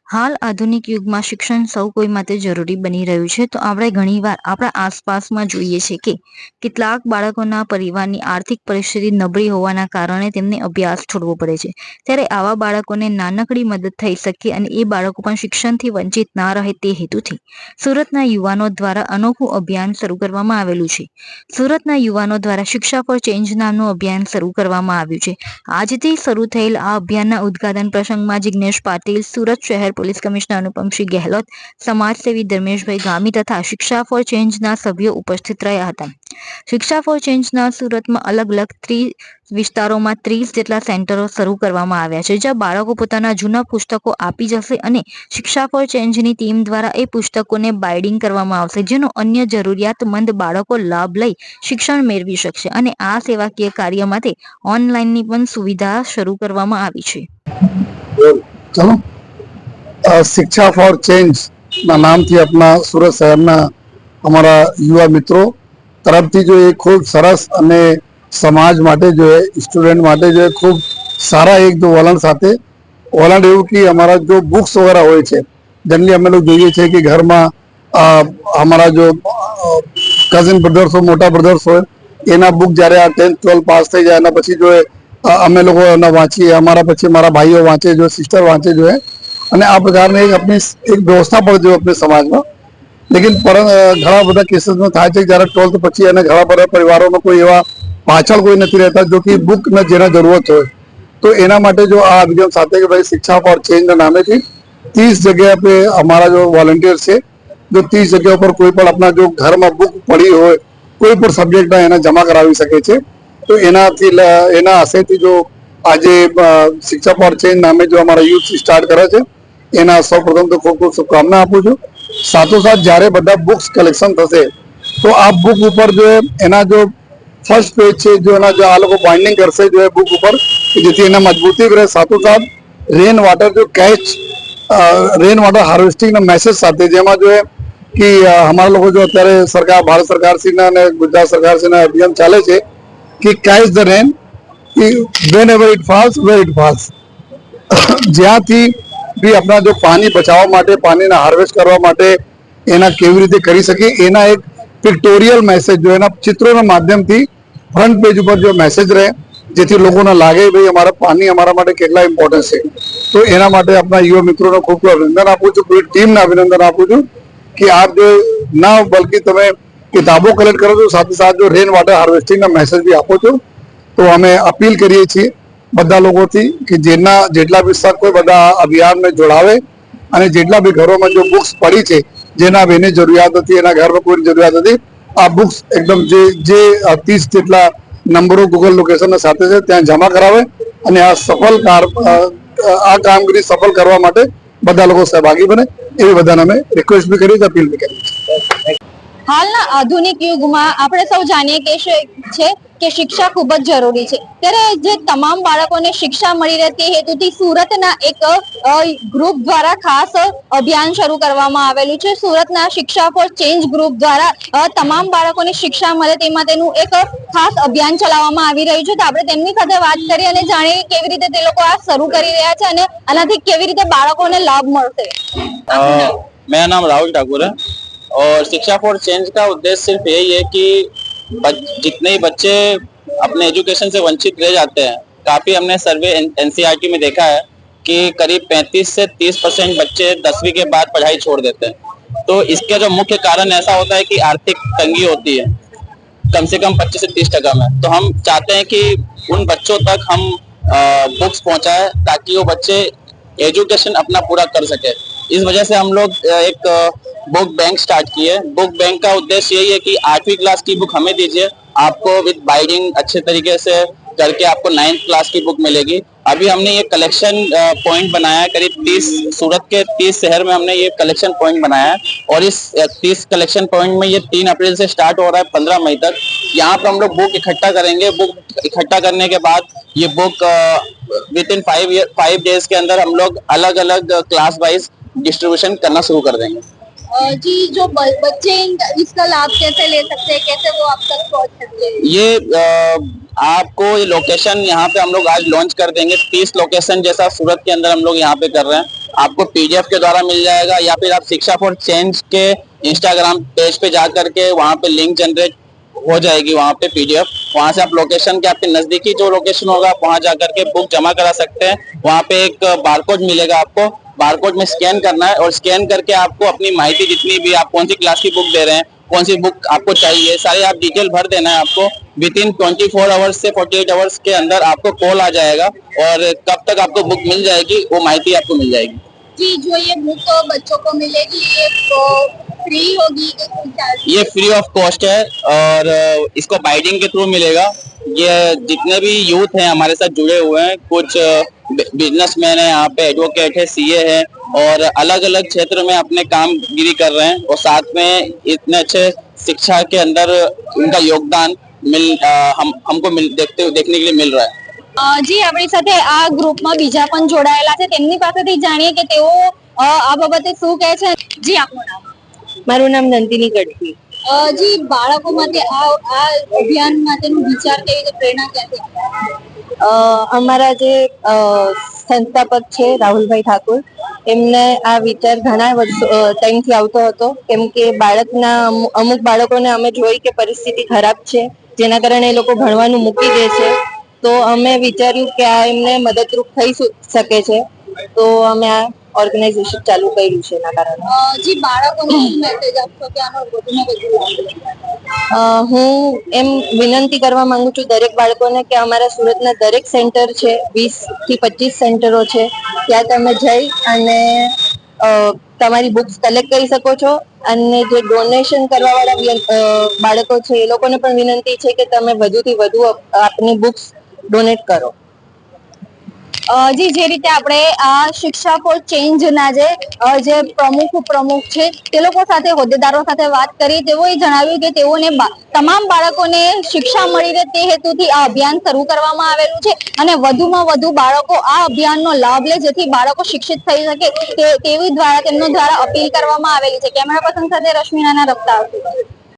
હાલ આધુનિક યુગમાં શિક્ષણ સૌ કોઈ માટે જરૂરી બની રહ્યું છે. તો આપણે ઘણીવાર આપણા આસપાસમાં જોઈએ છે કે કેટલાક બાળકોના પરિવારની આર્થિક પરિસ્થિતિ નબળી હોવાના કારણે તેમને અભ્યાસ છોડવો પડે છે. ત્યારે આવા બાળકોને નાનકડી મદદ થઈ શકે અને એ બાળકો પણ શિક્ષણથી વંચિત ના રહે તે હેતુથી સુરતના યુવાનો દ્વારા અનોખું અભિયાન શરૂ કરવામાં આવેલું છે. સુરતના યુવાનો દ્વારા શિક્ષા ફોર ચેન્જ નામનું અભિયાન શરૂ કરવામાં આવ્યું છે. આજથી શરૂ થયેલ આ અભિયાનના ઉદ્ઘાટન પ્રસંગમાં જિગ્નેશ પાટીલ, સુરત શહેર પોલીસ કમિશનર અનુપમસિંહ ગેહલોત, સમાજસેવી ધર્મેશભાઈ ગામી તથા શિક્ષા ફોર ચેન્જના સભ્યો ઉપસ્થિત રહ્યા હતા. શિક્ષા ફોર ચેન્જના સુરતમાં અલગ અલગ વિસ્તારોમાં 30 જેટલા સેન્ટરો શરૂ કરવામાં આવ્યા છે, જ્યાં બાળકો પોતાના જૂના પુસ્તકો આપી જશે અને શિક્ષા ફોર ચેન્જની ટીમ દ્વારા એ પુસ્તકોને બાઇન્ડિંગ કરવામાં આવશે, જેનો અન્ય જરૂરિયાતમંદ બાળકો લાભ લઈ શિક્ષણ મેળવી શકશે. અને આ સેવાકીય કાર્ય માટે ઓનલાઈનની પણ સુવિધા શરૂ કરવામાં આવી છે. शिक्षा फॉर चेंज ना नाम थी अपना सूरत शहर ना हमारा युवा मित्रों तरफ थी जो एक खूब सरस अने समाज माटे जो है स्टूडेंट माटे जो है खूब सारा एक दो वलन साथे वलन एवं कि हमारा जो बुक्स वगैरह होय छे जनरली અમે लोग જોઈએ છે કે ઘરમાં हमारा जो કઝિન બ્રધર્સ હોય મોટા બ્રધર્સ હોય એના બુક જ્યારે આ 10th 12 પાસ થઈ જાય એના પછી જો અમે લોકો એના વાંચીએ અમારા પછી મારા ભાઈઓ વાંચે જો સિસ્ટર વાંચે जो है અને આ પ્રકારની એક આપણી એક વ્યવસ્થા પણ જો अपने સમાજમાં લેકિન ઘણા બધા કેસીસમાં થાય છે જ્યારે 12th પછી અને ઘણા બધા પરિવારોનો કોઈ એવા પાછળ કોઈ નથી રહેતા જો કે બુક ને જેના જરૂરત હોય तो એના માટે जो આ અભિયાન સાથે કે ભાई शिक्षा फॉर चेंज ના નામેથી 30 जगह पे हमारा जो वॉलंटियर है जो 30 जगह पर कोई પણ अपना जो घर में बुक पड़ी हो कोई પણ सब्जेक्ट एना जमा करावी सके छे तो एनाथी एना आशयथी जो आज शिक्षा फॉर चेंज नामे जो हमारा यूथ स्टार्ट करे छे एना सौ प्रथम तो खूब खूब शुभकामना आपू छूं. साथोसाथ જ્યારે બધા બુક્સ કલેક્શન થશે તો આ બુક ઉપર जो है એના जो फर्स्ट पेज છે जो એના जो આ લોકો બાઇન્ડિંગ કરશે जो है बुक ઉપર જેથી એના મજબૂતી રહે. સાથોસાથ રેન વોટર जो कैच रेन वाटर हार्वेस्टिंग ना मैसेज साथे जेमा जो है कि हमारा लोग जो अत्यारे सरकार भारत सरकार से ना गुजरात सरकार से ना अभियान चाले छे कि कैच द रेन कि whenever it falls where it falls જ્યાંથી भी अपना जो पानी बचाव माटे पानी ना हार्वेस्ट करवा माटे एना केवी रीते करी सके एना एक पिक्टोरियल मैसेज जो एना चित्रों माध्यम थी फ्रंट पेज पर जो मैसेज रहे જેથી લોકોને લાગે ભાઈ અમારા પાણી અમારા માટે કેટલા ઇમ્પોર્ટન્ટ છે. તો એના માટે આપણા યુવા મિત્રોને ખૂબ ખૂબ અભિનંદન આપું છું, પૂરી ટીમને અભિનંદન આપું છું કે આપ जो ના બલ્કि તમે કિતાબો કલેક્ટ કરો છો સાથે સાથે જો રેન વોટર હાર્વેસ્ટિંગના મેસેજ બી આપો છો. તો અમે અપીલ કરીએ છીએ બધા લોકોથી કે જેટલા બી શક હોય બધા અભિયાનમાં જોડાવે અને જેટલા બી ઘરોમાં જો બુક્સ પડી છે જેના બેની જરૂરિયાત હતી એના ઘરમાં કોઈ જરૂરિયાત હતી આ બુક્સ એકદમ જે 30 જેટલા નંબરો ગૂગલ લોકેશનના સાથે છે ત્યાં જમા કરાવે અને આ કામગીરી સફળ કરવા માટે બધા લોકો સહભાગી બને એવી બધાને અમે રિક્વેસ્ટ બી કરી છે, અપીલ બી કરી છે. હાલના આધુનિક યુગમાં આપણે સૌ જાણીએ કે શિક્ષા ખૂબ જ જરૂરી છે. ત્યારે જે તમામ બાળકોને શિક્ષા મળી રહે તે હેતુથી સુરતના એક ગ્રુપ દ્વારા ખાસ અભિયાન શરૂ કરવામાં આવેલું છે. સુરતના શિક્ષા ફોર ચેન્જ ગ્રુપ દ્વારા તમામ બાળકોને શિક્ષા મળે તે માટેનું એક ખાસ અભિયાન ચલાવવામાં આવી રહ્યું છે. તો આપણે તેમની સાથે વાત કરી અને જાણીએ કેવી રીતે તે લોકો આ શરૂ કરી રહ્યા છે અને આનાથી કેવી રીતે બાળકોને લાભ મળશે. मेरा नाम राहुल ठाकुर है और शिक्षा फॉर चेंज का उद्देश्य सिर्फ यही है कि जितने ही बच्चे अपने एजुकेशन से वंचित रह जाते हैं, काफी हमने सर्वे एनसीईआरटी में देखा है कि करीब 35 से 30% बच्चे 10वीं के बाद पढ़ाई छोड़ देते हैं. तो इसके जो मुख्य कारण ऐसा होता है कि आर्थिक तंगी होती है कम से कम 25 से 30% में. तो हम चाहते हैं कि उन बच्चों तक हम बुक्स पहुंचाए ताकि वो बच्चे एजुकेशन अपना पूरा कर सके. इस वजह से हम लोग एक बुक बैंक स्टार्ट किए. बुक बैंक का उद्देश्य यही है कि 8वीं क्लास की बुक हमें दीजिए, आपको विद बाइंडिंग अच्छे तरीके से करके आपको 9th क्लास की बुक मिलेगी. अभी हमने ये कलेक्शन पॉइंट बनाया है, करीब 30 सूरत के 30 शहर में हमने ये कलेक्शन पॉइंट बनाया है और इस 30 कलेक्शन पॉइंट में ये 3 अप्रैल से स्टार्ट हो रहा है 15 मई तक. यहाँ पर हम लोग बुक इकट्ठा करेंगे. बुक इकट्ठा करने के बाद ये बुक विद इन 5 डेज के अंदर हम लोग अलग अलग क्लास वाइज डिस्ट्रीब्यूशन करना शुरू कर देंगे. जी जो बच्चे इसका लाभ कैसे ले सकते हैं, कैसे वो आप तक पहुंच सकते हैं? ये आपको ये लोकेशन यहाँ पे हम लोग आज लॉन्च कर देंगे। 30 लोकेशन जैसा सूरत के अंदर हम लोग यहाँ पे कर रहे हैं। आपको पीडीएफ के द्वारा मिल जाएगा, या फिर आप शिक्षा फॉर चेंज के इंस्टाग्राम पेज पे जा करके वहाँ पे लिंक जनरेट हो जाएगी, वहाँ पे पीडीएफ, वहाँ से आप लोकेशन के आपके नजदीकी जो लोकेशन होगा आप वहाँ जा करके बुक जमा करा सकते हैं। वहाँ पे एक बारकोड मिलेगा, आपको बारकोड में स्कैन करना है और स्कैन करके आपको अपनी माहिती जितनी भी, आप कौन सी क्लास की बुक दे रहे हैं, कौन सी बुक आपको चाहिए, सारे आप डिटेल भर देना है आपको। विद इन 24 आवर्स से 48 आवर्स के अंदर आपको कॉल आ जाएगा और कब तक आपको बुक मिल जाएगी वो माहिती आपको मिल जाएगी। जी जो ये बुक बच्चों को मिलेगी ये तो फ्री होगी, ये फ्री ऑफ कॉस्ट है और इसको बाइडिंग के थ्रू मिलेगा। ये जितने भी यूथ हैं हमारे साथ जुड़े हुए हैं, कुछ बिजनेसमैन है यहाँ पे, एडवोकेट है, सीए है और अलग अलग क्षेत्र में अपने कामगिरी कर रहे हैं और साथ में इतने अच्छे शिक्षा के अंदर उनका योगदान हमको देखने के लिए मिल रहा है। જી આપણી સાથે આ ગ્રુપમાં બીજા પણ જોડાયેલા છે, તેમની પાસેથી જાણીએ કે તેઓ આ બાબતે શું કહે છે। જી આપનું નામ? મારું નામ નંદિની ગઢવી। જી બાળકો માટે આ અભિયાન માટેનો વિચાર કેવી રીતે, પ્રેરણા ક્યાંથી? અમારા જે સંસ્થાપક છે રાહુલભાઈ ઠાકોર, એમને આ વિચાર ઘણા ટાઈમથી આવતો હતો, કેમ કે બાળકના અમુક બાળકોને અમે જોઈ કે પરિસ્થિતિ ખરાબ છે, જેના કારણે એ લોકો ભણવાનું મૂકી દે છે, તો અમે વિચાર્યું કે આ એમને મદદરૂપ થઈ શકે છે, તો અમે આ ઓર્ગેનાઇઝેશન ચાલુ કર્યું છે એના કારણે। જી બાળકોને શું મેસેજ આપશો કે આનો વધુમાં વધુ લાભ લે? હું એમ વિનંતી કરવા માંગુ છું દરેક બાળકોને કે અમારા સુરતના દરેક સેન્ટર છે, 20 થી 25 સેન્ટરો છે, ત્યાં તમે જઈ અને તમારી બુક્સ કલેક્ટ કરી શકો છો। અને જે ડોનેશન કરવા વાળા બાળકો છે એ લોકોને પણ વિનંતી છે કે તમે વધુથી વધુ આપની બુક્સ ડોનેટ કરો। જી જે રીતે આપણે આ શિક્ષા ફોર ચેન્જ ના જે પ્રમુખ છે તે લોકો સાથે, હોદ્દેદારો સાથે વાત કરી, તેઓએ જણાવ્યું કે તેઓને તમામ બાળકોને શિક્ષા મળી રહે તે હેતુથી આ અભિયાન શરૂ કરવામાં આવેલું છે અને વધુમાં વધુ બાળકો આ અભિયાનનો લાભ લે જેથી બાળકો શિક્ષિત થઈ શકે તેવી તેમનો દ્વારા અપીલ કરવામાં આવેલી છે। કેમેરા પર્સન સાથે રશ્મિના રફતાર।